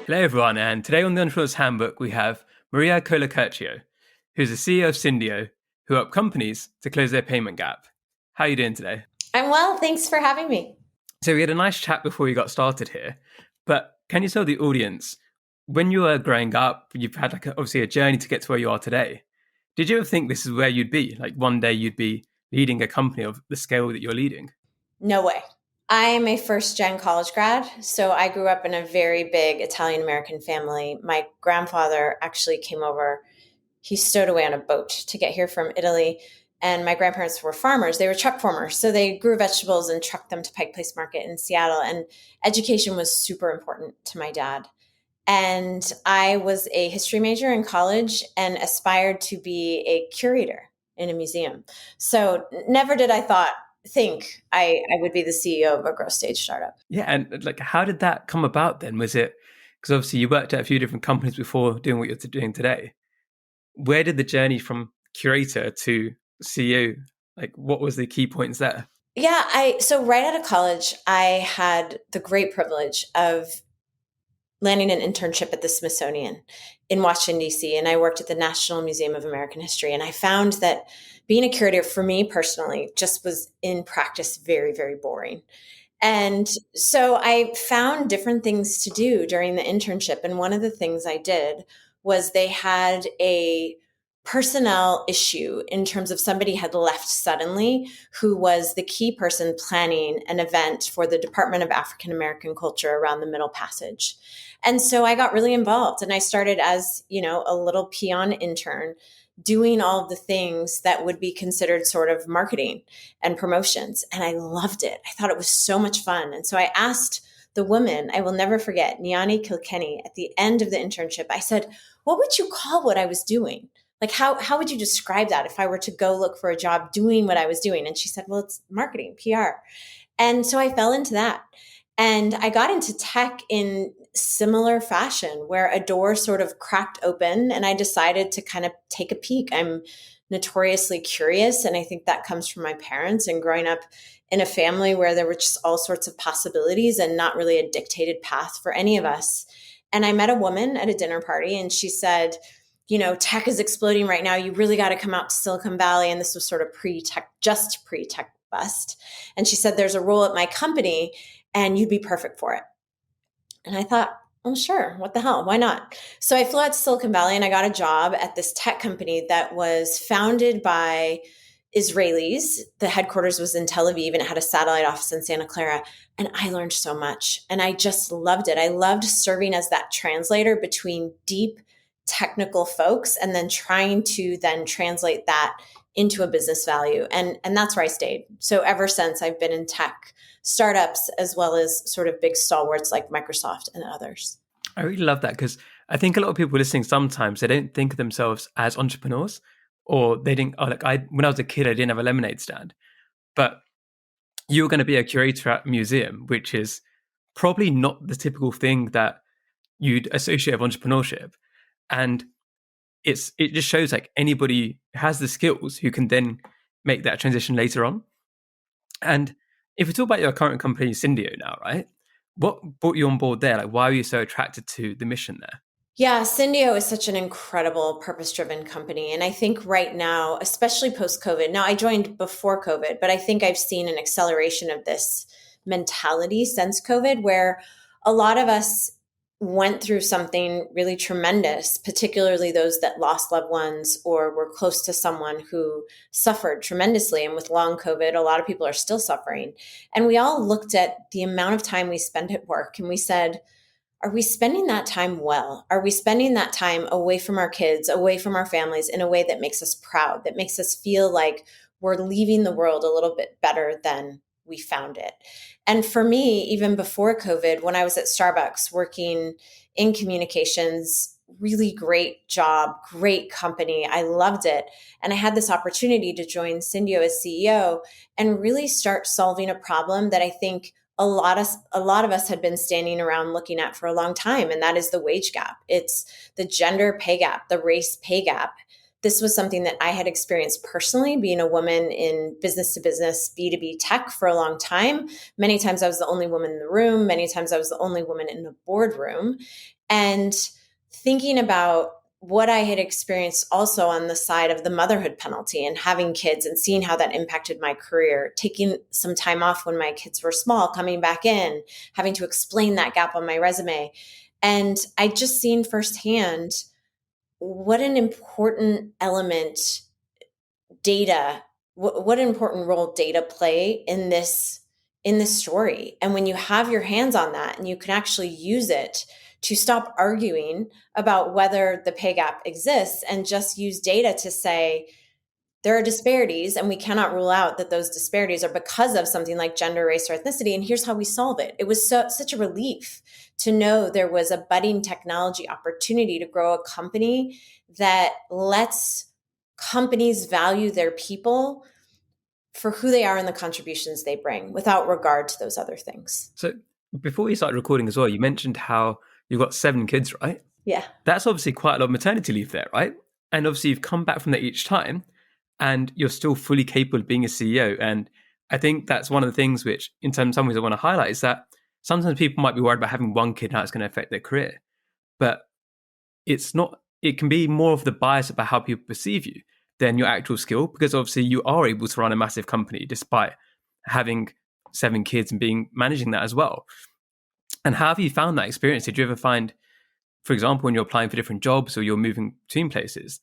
Hello, everyone, and today on the Entrepreneur's Handbook, we have Maria Colacurcio, who's the CEO of Syndio, who help companies to close their payment gap. How are you doing today? I'm well, thanks for having me. So we had a nice chat before we got started here, but can you tell the audience, when you were growing up, you've had obviously a journey to get to where you are today. Did you ever think this is where you'd be? Like one day you'd be leading a company of the scale that you're leading? No way. I am a first-gen college grad, so I grew up in a very big Italian-American family. My grandfather actually came over. He stowed away on a boat to get here from Italy, and my grandparents were farmers. They were truck farmers, so they grew vegetables and trucked them to Pike Place Market in Seattle, and education was super important to my dad. And I was a history major in college and aspired to be a curator in a museum. So never did I think I would be the CEO of a growth stage startup. Yeah, and like, how did that come about then? Was it because obviously you worked at a few different companies before doing what you're doing today? Where did the journey from curator to CEO, like what was the key points there? Yeah, so right out of college, I had the great privilege of landing an internship at the Smithsonian in Washington, D.C., and I worked at the National Museum of American History. And I found that being a curator for me personally just was in practice very, very boring. And so I found different things to do during the internship. And one of the things I did was they had a personnel issue in terms of somebody had left suddenly who was the key person planning an event for the Department of African American Culture around the Middle Passage. And so I got really involved and I started as, a little peon intern doing all of the things that would be considered sort of marketing and promotions. And I loved it. I thought it was so much fun. And so I asked the woman, I will never forget, Niani Kilkenny, at the end of the internship, I said, what would you call what I was doing? Like, how would you describe that if I were to go look for a job doing what I was doing? And she said, well, it's marketing, PR. And so I fell into that. And I got into tech in similar fashion where a door sort of cracked open and I decided to kind of take a peek. I'm notoriously curious. And I think that comes from my parents and growing up in a family where there were just all sorts of possibilities and not really a dictated path for any of us. And I met a woman at a dinner party and she said, tech is exploding right now. You really got to come out to Silicon Valley. And this was sort of pre-tech bust. And she said, there's a role at my company and you'd be perfect for it. And I thought, oh, sure. What the hell? Why not? So I flew out to Silicon Valley and I got a job at this tech company that was founded by Israelis. The headquarters was in Tel Aviv and it had a satellite office in Santa Clara. And I learned so much and I just loved it. I loved serving as that translator between deep technical folks and then trying to then translate that into a business value. And that's where I stayed. So ever since I've been in tech startups as well as sort of big stalwarts like Microsoft and others. I really love that because I think a lot of people listening sometimes they don't think of themselves as entrepreneurs, or they think, when I was a kid, I didn't have a lemonade stand. But you were going to be a curator at a museum, which is probably not the typical thing that you'd associate with entrepreneurship. And it just shows like anybody has the skills who can then make that transition later on. And if we talk about your current company, Syndio now, right? What brought you on board there? Like, why were you so attracted to the mission there? Yeah, Syndio is such an incredible purpose-driven company. And I think right now, especially post-COVID, now I joined before COVID, but I think I've seen an acceleration of this mentality since COVID where a lot of us went through something really tremendous, particularly those that lost loved ones or were close to someone who suffered tremendously. And with long COVID, a lot of people are still suffering. And we all looked at the amount of time we spend at work and we said, are we spending that time well? Are we spending that time away from our kids, away from our families in a way that makes us proud, that makes us feel like we're leaving the world a little bit better than we found it? And for me, even before COVID, when I was at Starbucks working in communications, really great job, great company. I loved it. And I had this opportunity to join Syndio as CEO and really start solving a problem that I think a lot of us had been standing around looking at for a long time. And that is the wage gap. It's the gender pay gap, the race pay gap. this was something that I had experienced personally, being a woman in business to business, B2B tech for a long time. Many times I was the only woman in the room. Many times I was the only woman in the boardroom. And thinking about what I had experienced also on the side of the motherhood penalty and having kids and seeing how that impacted my career, taking some time off when my kids were small, coming back in, having to explain that gap on my resume. And I just seen firsthand what an important element data, what an important role data play in this story. And when you have your hands on that and you can actually use it to stop arguing about whether the pay gap exists and just use data to say there are disparities and we cannot rule out that those disparities are because of something like gender, race, or ethnicity, and here's how we solve it. It was such a relief to know there was a budding technology opportunity to grow a company that lets companies value their people for who they are and the contributions they bring without regard to those other things. So before we started recording as well, you mentioned how you've got 7 kids, right? Yeah. That's obviously quite a lot of maternity leave there, right? And obviously you've come back from that each time and you're still fully capable of being a CEO. And I think that's one of the things which, in some ways, I want to highlight is that sometimes people might be worried about having one kid and how it's going to affect their career. But it's not, it can be more of the bias about how people perceive you than your actual skill, because obviously you are able to run a massive company despite having 7 kids and managing that as well. And how have you found that experience? Did you ever find, for example, when you're applying for different jobs or you're moving between places,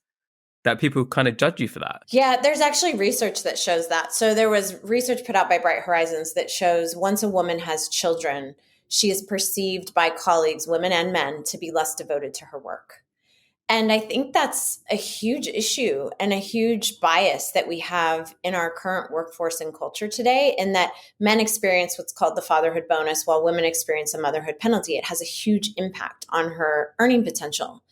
that people kind of judge you for that? Yeah, there's actually research that shows that. So there was research put out by Bright Horizons that shows once a woman has children, she is perceived by colleagues, women and men, to be less devoted to her work. And I think that's a huge issue and a huge bias that we have in our current workforce and culture today, in that men experience what's called the fatherhood bonus while women experience a motherhood penalty. It has a huge impact on her earning potential.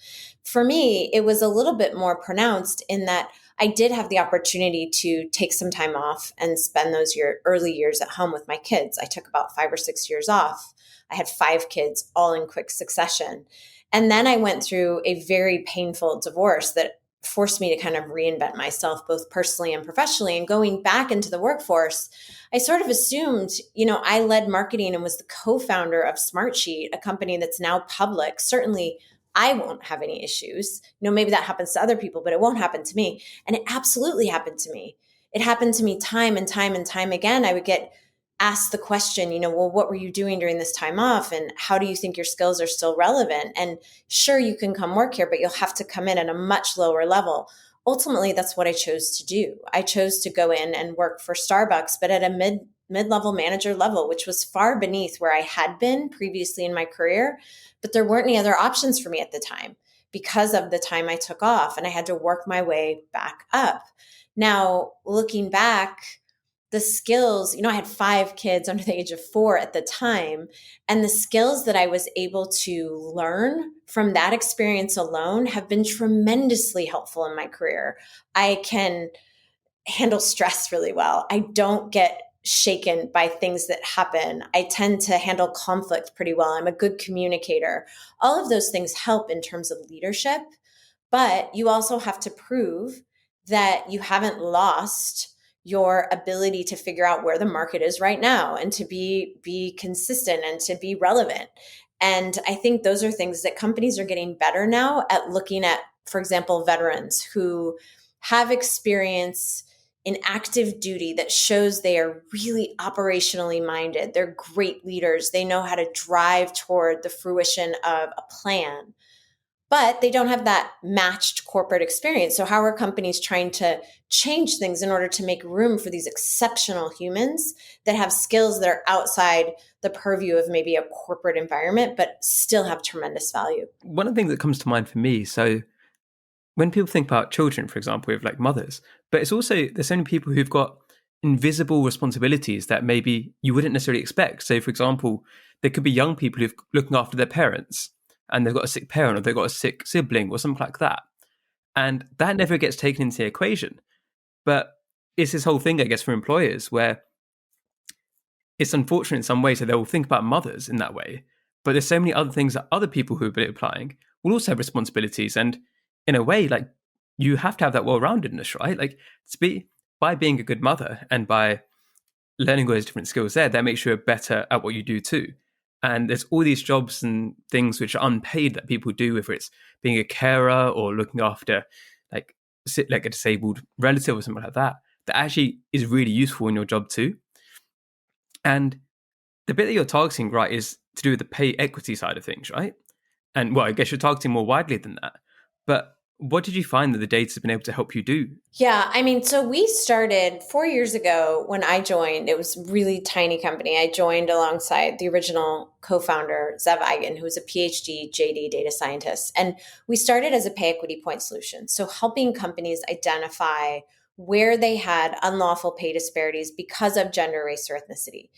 For me, it was a little bit more pronounced in that I did have the opportunity to take some time off and spend those early years at home with my kids. I took about 5 or 6 years off. I had 5 kids all in quick succession. And then I went through a very painful divorce that forced me to kind of reinvent myself, both personally and professionally. And going back into the workforce, I sort of assumed, I led marketing and was the co-founder of Smartsheet, a company that's now public. Certainly, I won't have any issues. Maybe that happens to other people, but it won't happen to me. And it absolutely happened to me. It happened to me time and time and time again. I would get ask the question, well, what were you doing during this time off? And how do you think your skills are still relevant? And sure, you can come work here, but you'll have to come in at a much lower level. Ultimately, that's what I chose to do. I chose to go in and work for Starbucks, but at a mid-level manager level, which was far beneath where I had been previously in my career. But there weren't any other options for me at the time because of the time I took off, and I had to work my way back up. Now, looking back, the skills, I had 5 kids under the age of 4 at the time. And the skills that I was able to learn from that experience alone have been tremendously helpful in my career. I can handle stress really well. I don't get shaken by things that happen. I tend to handle conflict pretty well. I'm a good communicator. All of those things help in terms of leadership, but you also have to prove that you haven't lost your ability to figure out where the market is right now and to be consistent and to be relevant. And I think those are things that companies are getting better now at looking at, for example, veterans who have experience in active duty that shows they are really operationally minded. They're great leaders. They know how to drive toward the fruition of a plan, but they don't have that matched corporate experience. So how are companies trying to change things in order to make room for these exceptional humans that have skills that are outside the purview of maybe a corporate environment, but still have tremendous value? One of the things that comes to mind for me, so when people think about children, for example, we have like mothers, but it's also, there's so many people who've got invisible responsibilities that maybe you wouldn't necessarily expect. So for example, there could be young people who've looking after their parents and they've got a sick parent or they've got a sick sibling or something like that. And that never gets taken into the equation. But it's this whole thing, I guess, for employers where it's unfortunate in some ways that they will think about mothers in that way. But there's so many other things that other people who have been applying will also have responsibilities. And in a way, like you have to have that well-roundedness, right? Like, by being a good mother and by learning all those different skills there, that makes you better at what you do too. And there's all these jobs and things which are unpaid that people do, whether it's being a carer or looking after like like a disabled relative or something like that, that actually is really useful in your job too. And the bit that you're targeting, right, is to do with the pay equity side of things, right? And well, I guess you're targeting more widely than that. But what did you find that the data has been able to help you do? Yeah, I mean, so we started 4 years ago when I joined. It was a really tiny company. I joined alongside the original co-founder, Zev Eigen, who was a PhD JD data scientist. And we started as a pay equity point solution. So helping companies identify where they had unlawful pay disparities because of gender, race, or ethnicity.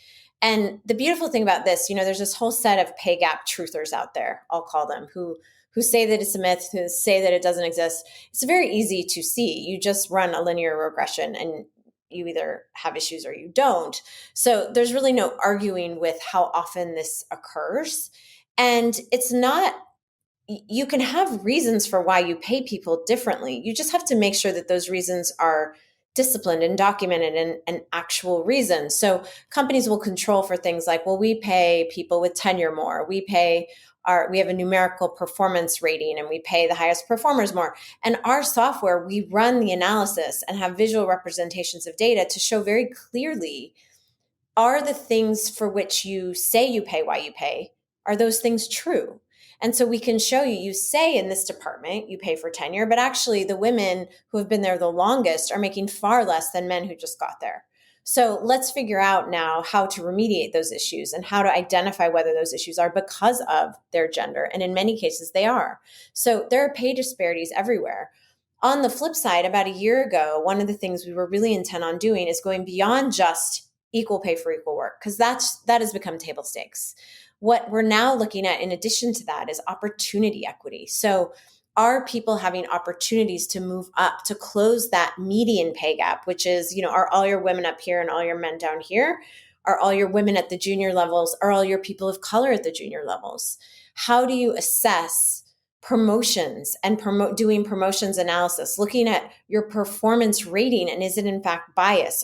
And the beautiful thing about this, there's this whole set of pay gap truthers out there, I'll call them, who say that it's a myth, who say that it doesn't exist. It's very easy to see. You just run a linear regression and you either have issues or you don't. So there's really no arguing with how often this occurs. And it's not, you can have reasons for why you pay people differently. You just have to make sure that those reasons are disciplined and documented and actual reasons. So companies will control for things like, well, we pay people with tenure more. We have a numerical performance rating and we pay the highest performers more. And our software, we run the analysis and have visual representations of data to show very clearly, are the things for which you say you pay why you pay, are those things true? And so we can show you say in this department you pay for tenure, but actually the women who have been there the longest are making far less than men who just got there. So let's figure out now how to remediate those issues and how to identify whether those issues are because of their gender. And in many cases, they are. So there are pay disparities everywhere. On the flip side, about a year ago, one of the things we were really intent on doing is going beyond just equal pay for equal work, because that has become table stakes. What we're now looking at in addition to that is opportunity equity. So are people having opportunities to move up to close that median pay gap, which is, are all your women up here and all your men down here? Are all your women at the junior levels? Are all your people of color at the junior levels? How do you assess promotions and doing promotions analysis, looking at your performance rating, and is it in fact bias?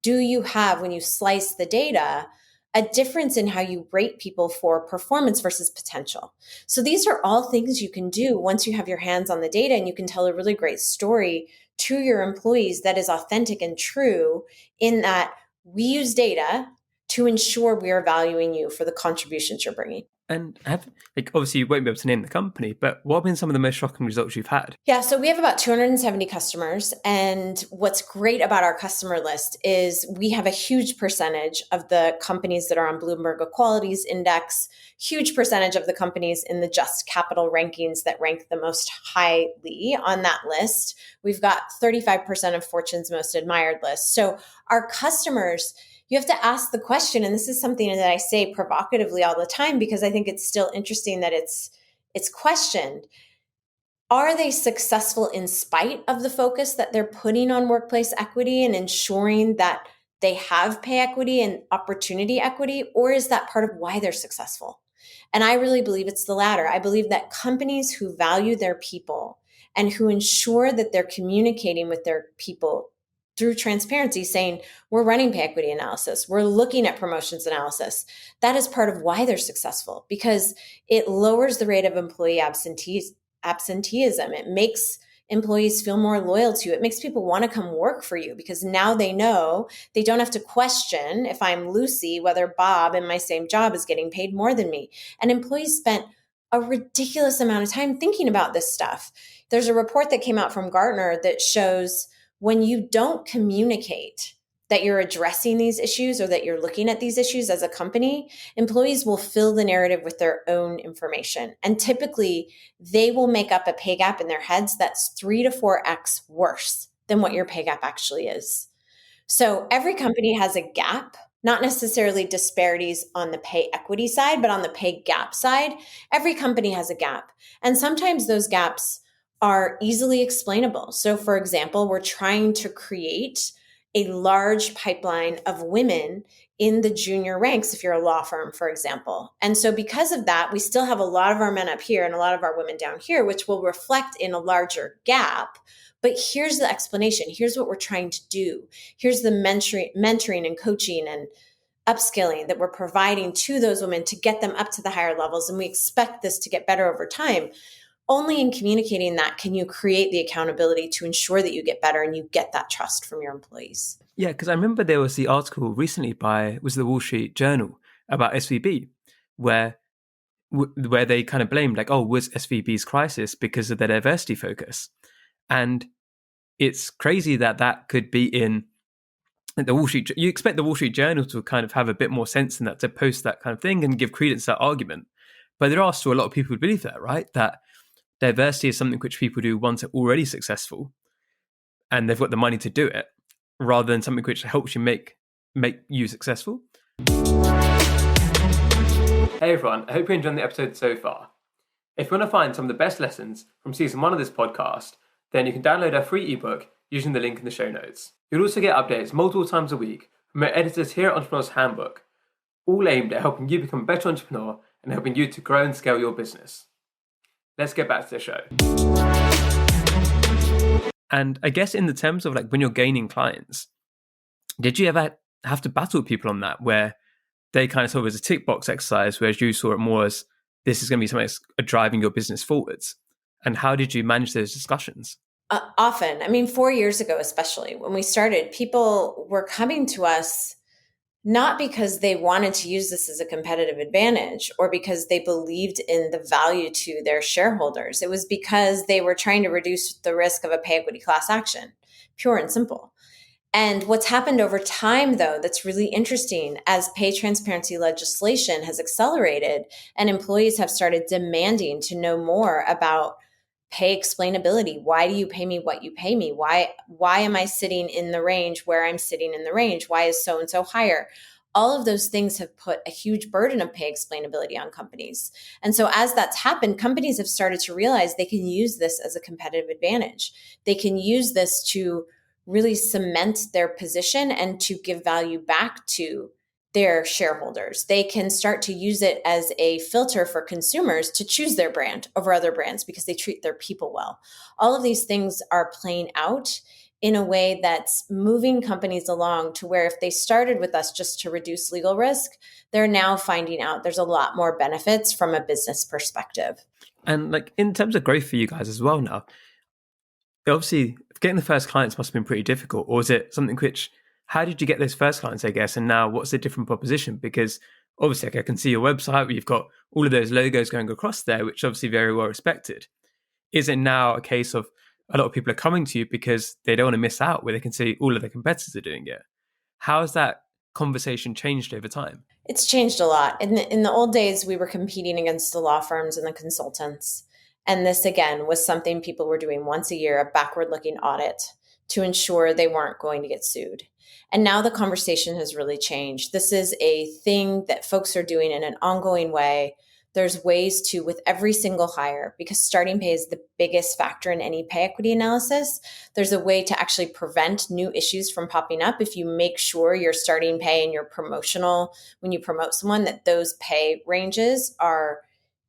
Do you have, when you slice the data, a difference in how you rate people for performance versus potential? So these are all things you can do once you have your hands on the data, and you can tell a really great story to your employees that is authentic and true, in that we use data to ensure we are valuing you for the contributions you're bringing. And obviously you won't be able to name the company, but what have been some of the most shocking results you've had? Yeah, so we have about 270 customers. And what's great about our customer list is we have a huge percentage of the companies that are on Bloomberg Equalities Index, huge percentage of the companies in the Just Capital rankings that rank the most highly on that list. We've got 35% of Fortune's most admired list. So our customers, you have to ask the question, and this is something that I say provocatively all the time because I think it's still interesting that it's questioned. Are they successful in spite of the focus that they're putting on workplace equity and ensuring that they have pay equity and opportunity equity, or is that part of why they're successful? And I really believe it's the latter. I believe that companies who value their people and who ensure that they're communicating with their people through transparency, saying, we're running pay equity analysis, we're looking at promotions analysis, that is part of why they're successful, because it lowers the rate of employee absenteeism. It makes employees feel more loyal to you. It makes people want to come work for you because now they know they don't have to question, if I'm Lucy, whether Bob in my same job is getting paid more than me. And employees spent a ridiculous amount of time thinking about this stuff. There's a report that came out from Gartner that shows when you don't communicate that you're addressing these issues or that you're looking at these issues as a company, employees will fill the narrative with their own information. And typically, they will make up a pay gap in their heads that's 3 to 4x worse than what your pay gap actually is. So every company has a gap, not necessarily disparities on the pay equity side, but on the pay gap side, every company has a gap. And sometimes those gaps are easily explainable. So for example, we're trying to create a large pipeline of women in the junior ranks if you're a law firm, for example. And so because of that, we still have a lot of our men up here and a lot of our women down here, which will reflect in a larger gap. But here's the explanation. Here's what we're trying to do. Here's the mentoring and coaching and upskilling that we're providing to those women to get them up to the higher levels. And we expect this to get better over time. Only in communicating that can you create the accountability to ensure that you get better and you get that trust from your employees. Yeah, because I remember there was the article recently was the Wall Street Journal about SVB, where they kind of blamed like, oh, was SVB's crisis because of their diversity focus? And it's crazy that could be in the Wall Street. You expect the Wall Street Journal to kind of have a bit more sense than that, to post that kind of thing and give credence to that argument. But there are still a lot of people who believe that, right? That diversity is something which people do once they're already successful and they've got the money to do it, rather than something which helps you make you successful. Hey everyone, I hope you're enjoying the episode so far. If you want to find some of the best lessons from season 1 of this podcast, then you can download our free ebook using the link in the show notes. You'll also get updates multiple times a week from our editors here at Entrepreneur's Handbook, all aimed at helping you become a better entrepreneur and helping you to grow and scale your business. Let's get back to the show. And I guess in the terms of like when you're gaining clients, did you ever have to battle with people on that, where they kind of saw it as a tick box exercise, whereas you saw it more as this is going to be something that's driving your business forwards? And how did you manage those discussions? Often. I mean, 4 years ago, especially when we started, people were coming to us not because they wanted to use this as a competitive advantage or because they believed in the value to their shareholders. It was because they were trying to reduce the risk of a pay equity class action, pure and simple. And what's happened over time, though, that's really interesting, as pay transparency legislation has accelerated and employees have started demanding to know more about pay explainability. Why do you pay me what you pay me? Why am I sitting in the range where I'm sitting in the range? Why is so-and-so higher? All of those things have put a huge burden of pay explainability on companies. And so as that's happened, companies have started to realize they can use this as a competitive advantage. They can use this to really cement their position and to give value back to their shareholders. They can start to use it as a filter for consumers to choose their brand over other brands because they treat their people well. All of these things are playing out in a way that's moving companies along to where if they started with us just to reduce legal risk, they're now finding out there's a lot more benefits from a business perspective. And like in terms of growth for you guys as well now, obviously getting the first clients must have been pretty difficult. Or is it something which, how did you get those first clients, I guess? And now what's the different proposition? Because obviously like I can see your website where you've got all of those logos going across there, which obviously very well respected. Is it now a case of a lot of people are coming to you because they don't want to miss out, where they can see all of their competitors are doing it? How has that conversation changed over time? It's changed a lot. In the old days, we were competing against the law firms and the consultants. And this, again, was something people were doing once a year, a backward-looking audit to ensure they weren't going to get sued. And now the conversation has really changed. This is a thing that folks are doing in an ongoing way. There's ways to, with every single hire, because starting pay is the biggest factor in any pay equity analysis, there's a way to actually prevent new issues from popping up if you make sure your starting pay and your promotional, when you promote someone, that those pay ranges are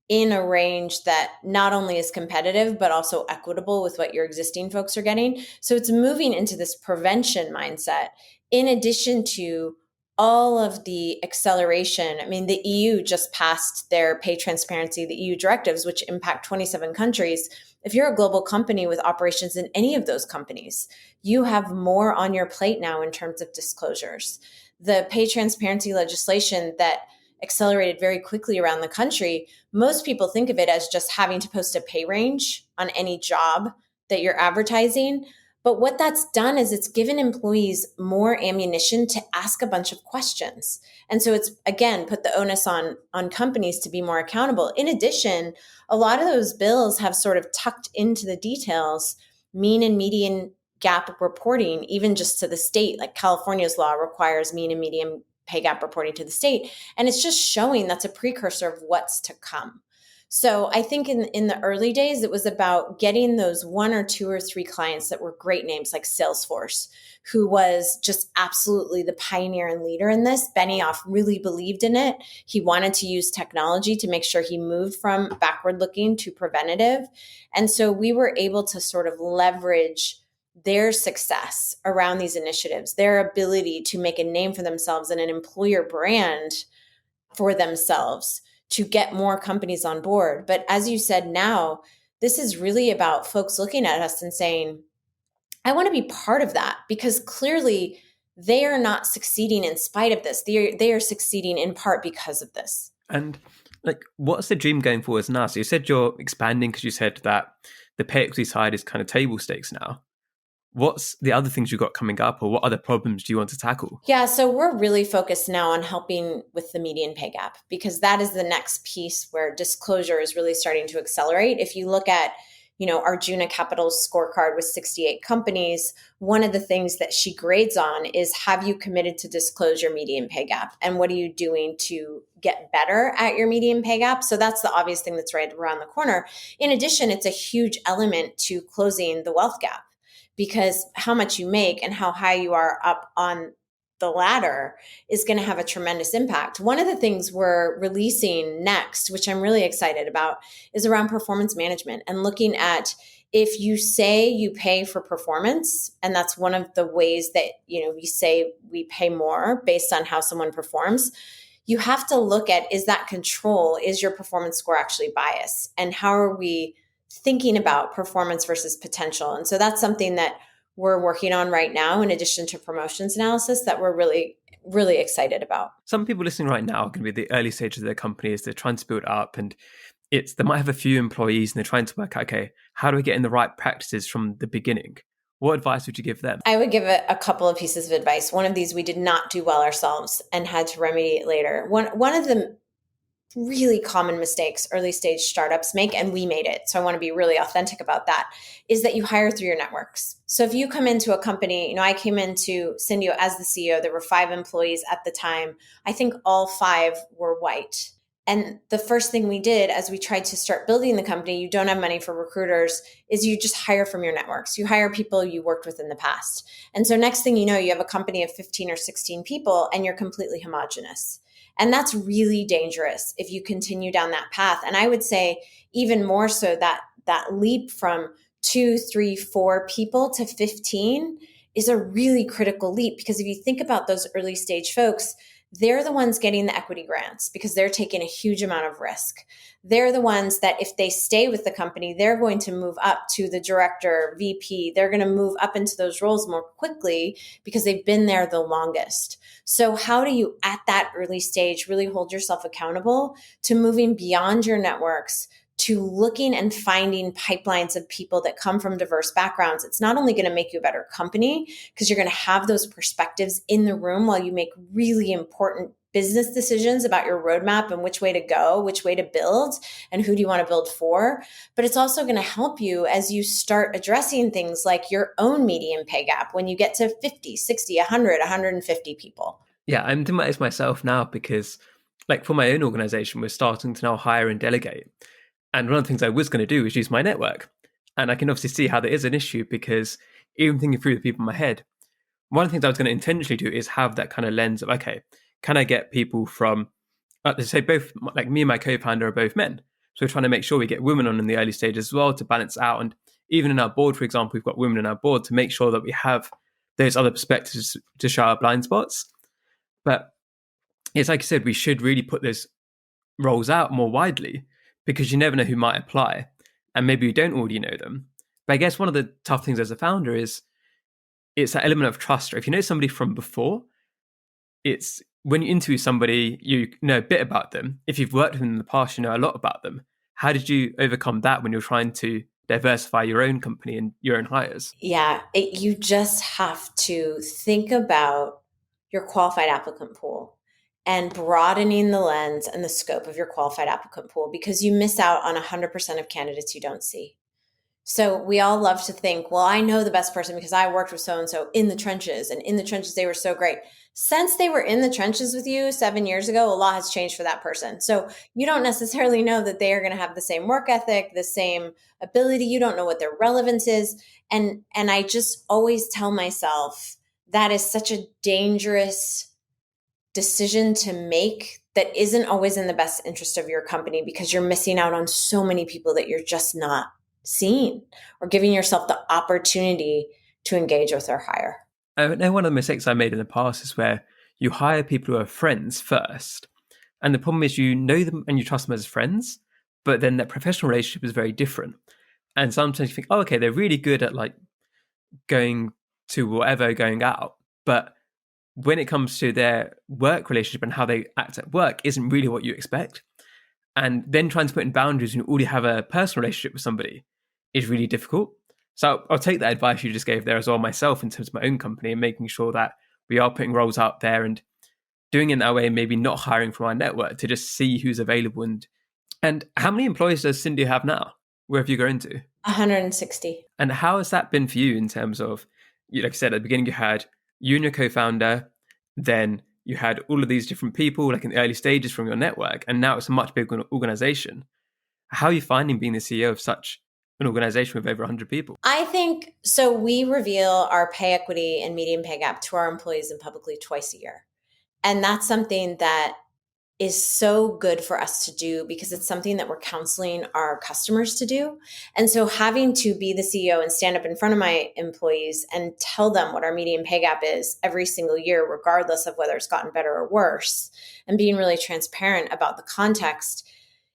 in a range that not only is competitive, but also equitable with what your existing folks are getting. So it's moving into this prevention mindset in addition to all of the acceleration. I mean, the EU just passed their pay transparency, the EU directives, which impact 27 countries. If you're a global company with operations in any of those companies, you have more on your plate now in terms of disclosures. The pay transparency legislation that accelerated very quickly around the country, most people think of it as just having to post a pay range on any job that you're advertising. But what that's done is it's given employees more ammunition to ask a bunch of questions. And so it's, again, put the onus on companies to be more accountable. In addition, a lot of those bills have sort of tucked into the details mean and median gap reporting, even just to the state. Like California's law requires mean and median pay gap reporting to the state. And it's just showing that's a precursor of what's to come. So I think in the early days, it was about getting those one or two or three clients that were great names like Salesforce, who was just absolutely the pioneer and leader in this. Benioff really believed in it. He wanted to use technology to make sure he moved from backward looking to preventative. And so we were able to sort of leverage their success around these initiatives, their ability to make a name for themselves and an employer brand for themselves to get more companies on board. But as you said, now this is really about folks looking at us and saying, I want to be part of that, because clearly they are not succeeding in spite of this. They are succeeding in part because of this. And like, what's the dream going forwards now? So you said you're expanding because you said that the pay equity side is kind of table stakes now. What's the other things you've got coming up, or what other problems do you want to tackle? Yeah, so we're really focused now on helping with the median pay gap, because that is the next piece where disclosure is really starting to accelerate. If you look at, Arjuna Capital's scorecard with 68 companies, one of the things that she grades on is, have you committed to disclose your median pay gap? And what are you doing to get better at your median pay gap? So that's the obvious thing that's right around the corner. In addition, it's a huge element to closing the wealth gap, because how much you make and how high you are up on the ladder is going to have a tremendous impact. One of the things we're releasing next, which I'm really excited about, is around performance management and looking at, if you say you pay for performance, and that's one of the ways that, we say we pay more based on how someone performs, you have to look at, is that control? Is your performance score actually biased? And how are we thinking about performance versus potential? And so that's something that we're working on right now, in addition to promotions analysis, that we're really, really excited about. Some people listening right now are going to be the early stages of their companies. They're trying to build up, and they might have a few employees and they're trying to work out, okay, how do we get in the right practices from the beginning? What advice would you give them? I would give a couple of pieces of advice. One of these we did not do well ourselves and had to remedy it later. One of the really common mistakes early stage startups make, and we made it, so I want to be really authentic about that, is that you hire through your networks. So if you come into a company, I came into Syndio as the CEO, there were 5 employees at the time. I think all 5 were white. And the first thing we did as we tried to start building the company, you don't have money for recruiters, is you just hire from your networks. You hire people you worked with in the past. And so next thing you know, you have a company of 15 or 16 people and you're completely homogenous. And that's really dangerous if you continue down that path. And I would say even more so, that leap from 2, 3, 4 people to 15 is a really critical leap, because if you think about those early stage folks, they're the ones getting the equity grants because they're taking a huge amount of risk. They're the ones that if they stay with the company, they're going to move up to the director, VP. They're going to move up into those roles more quickly because they've been there the longest. So how do you, at that early stage, really hold yourself accountable to moving beyond your networks, to looking and finding pipelines of people that come from diverse backgrounds? It's not only going to make you a better company, because you're going to have those perspectives in the room while you make really important business decisions about your roadmap and which way to go, which way to build, and who do you want to build for. But it's also going to help you as you start addressing things like your own median pay gap when you get to 50, 60, 100, 150 people. Yeah, I'm doing this myself now because, like, for my own organization, we're starting to now hire and delegate. And one of the things I was going to do is use my network. And I can obviously see how there is an issue, because even thinking through the people in my head, one of the things I was going to intentionally do is have that kind of lens of, okay, can I get people from, let's say both, like me and my co-founder are both men. So we're trying to make sure we get women on in the early stages as well to balance out. And even in our board, for example, we've got women in our board to make sure that we have those other perspectives to show our blind spots. But it's like you said, we should really put those roles out more widely, because you never know who might apply, and maybe you don't already know them. But I guess one of the tough things as a founder is it's that element of trust. Or if you know somebody from before, it's when you interview somebody, you know a bit about them. If you've worked with them in the past, you know a lot about them. How did you overcome that when you're trying to diversify your own company and your own hires? Yeah, you just have to think about your qualified applicant pool and broadening the lens and the scope of your qualified applicant pool, because you miss out on 100% of candidates you don't see. So we all love to think, well, I know the best person because I worked with so-and-so in the trenches, and in the trenches, they were so great. since they were in the trenches with you 7 years ago, a lot has changed for that person. So you don't necessarily know that they are going to have the same work ethic, the same ability. You don't know what their relevance is. And I just always tell myself that is such a dangerous decision to make that isn't always in the best interest of your company, because you're missing out on so many people that you're just not seeing or giving yourself the opportunity to engage with or hire. I know one of the mistakes I made in the past is where you hire people who are friends first. And the problem is you know them and you trust them as friends, but then that professional relationship is very different. And sometimes you think, oh, okay, they're really good at like going to whatever, going out. But when it comes to their work relationship and how they act at work isn't really what you expect. And then trying to put in boundaries when you already have a personal relationship with somebody is really difficult. So I'll take that advice you just gave there as well myself in terms of my own company and making sure that we are putting roles out there and doing it that way, maybe not hiring from our network to just see who's available. And how many employees does Syndio have now? Where have you grown to? 160. And how has that been for you in terms of, like I said, at the beginning, you had you and your co-founder, then you had all of these different people, like in the early stages from your network, and now it's a much bigger organization. How are you finding being the CEO of such an organization with over 100 people? I think so. We reveal our pay equity and median pay gap to our employees and publicly twice a year. And that's something that is so good for us to do because it's something that we're counseling our customers to do. And so having to be the CEO and stand up in front of my employees and tell them what our median pay gap is every single year, regardless of whether it's gotten better or worse, and being really transparent about the context.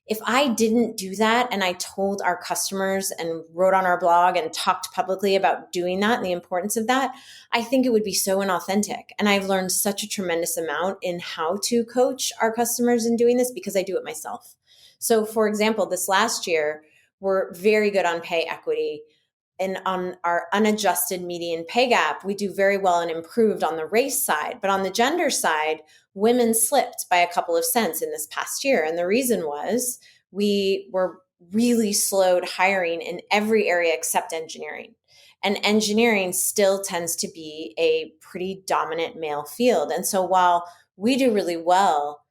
If I didn't do that and I told our customers and wrote on our blog and talked publicly about doing that and the importance of that, I think it would be so inauthentic. And I've learned such a tremendous amount in how to coach our customers in doing this because I do it myself. So, for example, this last year, we're very good on pay equity. And on our unadjusted median pay gap, we do very well and improved on the race side. But on the gender side, women slipped by a couple of cents in this past year. And the reason was we were really slowed hiring in every area except engineering. And engineering still tends to be a pretty dominant male field. And so while we do really well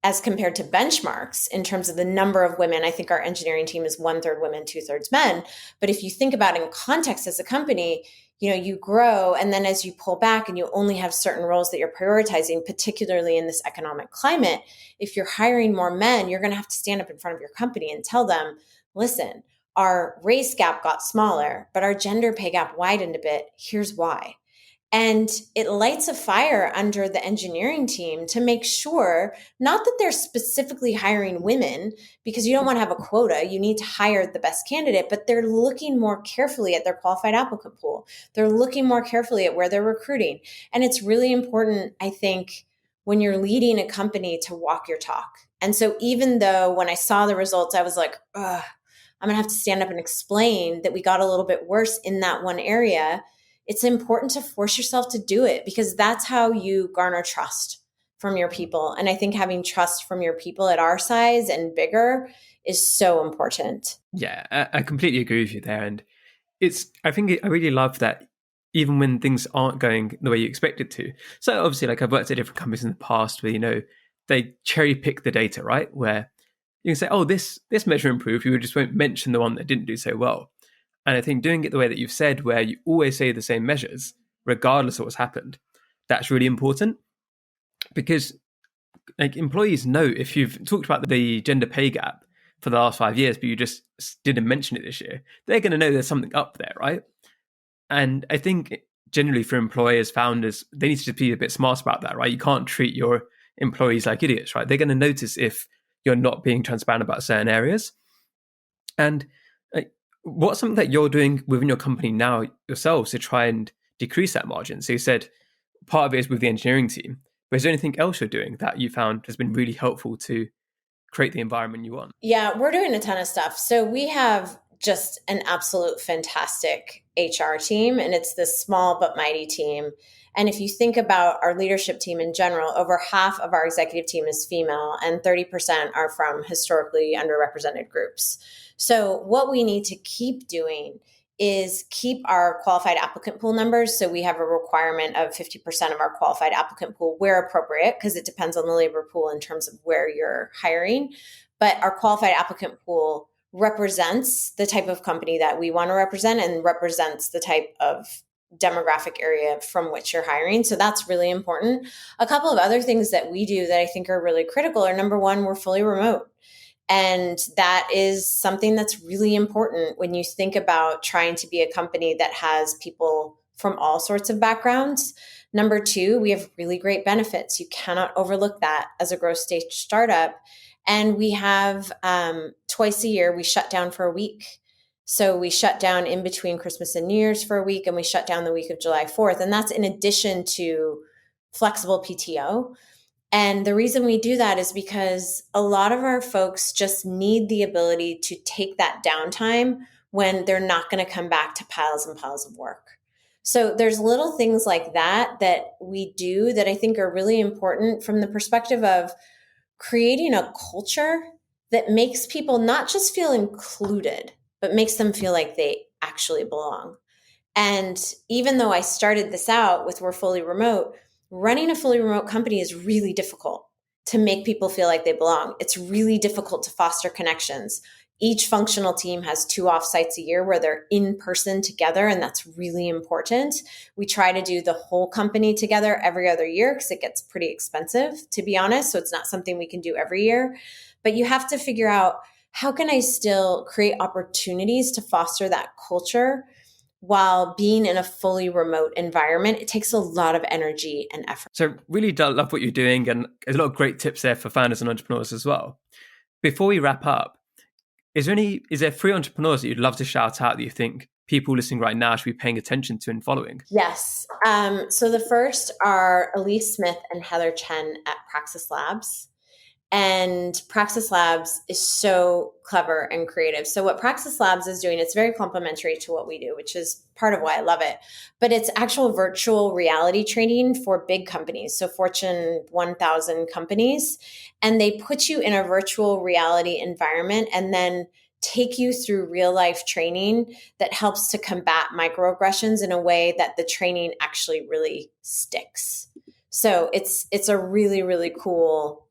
as compared to benchmarks in terms of the number of women, I think our engineering team is 1/3 women, 2/3 men. But if you think about it in context as a company, you grow, and then as you pull back and you only have certain roles that you're prioritizing, particularly in this economic climate, if you're hiring more men, you're going to have to stand up in front of your company and tell them, listen, our race gap got smaller, but our gender pay gap widened a bit. Here's why. And it lights a fire under the engineering team to make sure, not that they're specifically hiring women, because you don't want to have a quota, you need to hire the best candidate, but they're looking more carefully at their qualified applicant pool. They're looking more carefully at where they're recruiting. And it's really important, I think, when you're leading a company to walk your talk. And so even though when I saw the results, I was like, ugh, I'm going to have to stand up and explain that we got a little bit worse in that one area, it's important to force yourself to do it because that's how you garner trust from your people. And I think having trust from your people at our size and bigger is so important. Yeah, I completely agree with you there. And I really love that even when things aren't going the way you expect it to. So obviously, like I've worked at different companies in the past where, they cherry pick the data, right? Where you can say, oh, this measure improved. You just won't mention the one that didn't do so well. And I think doing it the way that you've said, where you always say the same measures, regardless of what's happened, that's really important. Because like employees know if you've talked about the gender pay gap for the last 5 years, but you just didn't mention it this year, they're going to know there's something up there, right? And I think generally for employers, founders, they need to be a bit smart about that, right? You can't treat your employees like idiots, right? They're going to notice if you're not being transparent about certain areas. And what's something that you're doing within your company now yourselves to try and decrease that margin? So you said part of it is with the engineering team, but is there anything else you're doing that you found has been really helpful to create the environment you want? Yeah, we're doing a ton of stuff. So we have just an absolute fantastic HR team, and it's this small but mighty team. And if you think about our leadership team in general, over half of our executive team is female and 30% are from historically underrepresented groups. So what we need to keep doing is keep our qualified applicant pool numbers. So we have a requirement of 50% of our qualified applicant pool where appropriate, because it depends on the labor pool in terms of where you're hiring. But our qualified applicant pool represents the type of company that we want to represent and represents the type of demographic area from which you're hiring. So that's really important. A couple of other things that we do that I think are really critical are, number one, we're fully remote. And that is something that's really important when you think about trying to be a company that has people from all sorts of backgrounds. Number two, we have really great benefits. You cannot overlook that as a growth stage startup. And we have twice a year, we shut down for a week. So we shut down in between Christmas and New Year's for a week, and we shut down the week of July 4th. And that's in addition to flexible PTO. And the reason we do that is because a lot of our folks just need the ability to take that downtime when they're not going to come back to piles and piles of work. So there's little things like that that we do that I think are really important from the perspective of creating a culture that makes people not just feel included, but makes them feel like they actually belong. And even though I started this out with we're fully remote, running a fully remote company is really difficult to make people feel like they belong. It's really difficult to foster connections. Each functional team has 2 offsites a year where they're in person together, and that's really important. We try to do the whole company together every other year because it gets pretty expensive, to be honest. So it's not something we can do every year. But you have to figure out, how can I still create opportunities to foster that culture while being in a fully remote environment? It takes a lot of energy and effort. So really love what you're doing, and there's a lot of great tips there for founders and entrepreneurs as well. Before we wrap up, is there 3 entrepreneurs that you'd love to shout out that you think people listening right now should be paying attention to and following? Yes. So the first are Elise Smith and Heather Chen at Praxis Labs. And Praxis Labs is so clever and creative. So what Praxis Labs is doing, it's very complementary to what we do, which is part of why I love it. But it's actual virtual reality training for big companies, so Fortune 1000 companies. And they put you in a virtual reality environment and then take you through real life training that helps to combat microaggressions in a way that the training actually really sticks. So it's a really, really cool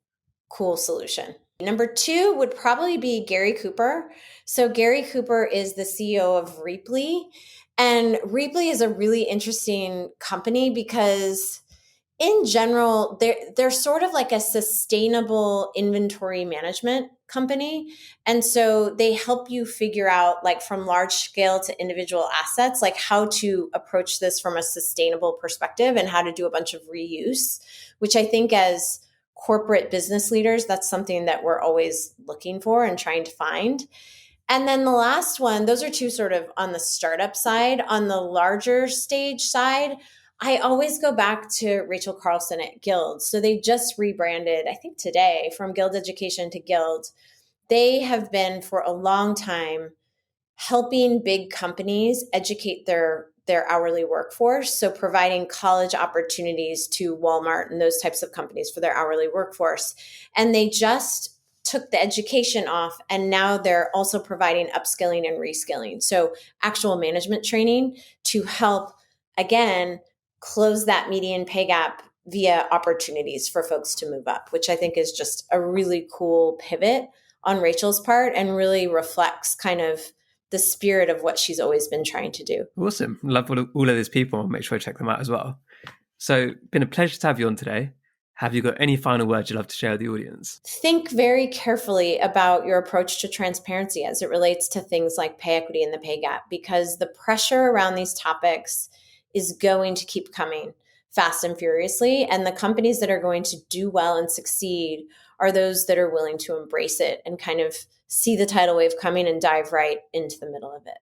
solution. Number 2 would probably be Gary Cooper. So Gary Cooper is the CEO of Reaply. And Reaply is a really interesting company because in general, they're sort of like a sustainable inventory management company. And so they help you figure out, like, from large scale to individual assets, like how to approach this from a sustainable perspective and how to do a bunch of reuse, which I think as corporate business leaders, that's something that we're always looking for and trying to find. And then the last one, those are 2 sort of on the startup side. On the larger stage side, I always go back to Rachel Carlson at Guild. So they just rebranded, I think today, from Guild Education to Guild. They have been for a long time helping big companies educate their hourly workforce. So providing college opportunities to Walmart and those types of companies for their hourly workforce. And they just took the education off, and now they're also providing upskilling and reskilling. So actual management training to help, again, close that median pay gap via opportunities for folks to move up, which I think is just a really cool pivot on Rachel's part and really reflects kind of the spirit of what she's always been trying to do. Awesome. Love all of these people. I'll make sure I check them out as well. So been a pleasure to have you on today. Have you got any final words you'd love to share with the audience? Think very carefully about your approach to transparency as it relates to things like pay equity and the pay gap, because the pressure around these topics is going to keep coming fast and furiously. And the companies that are going to do well and succeed are those that are willing to embrace it and kind of see the tidal wave coming and dive right into the middle of it.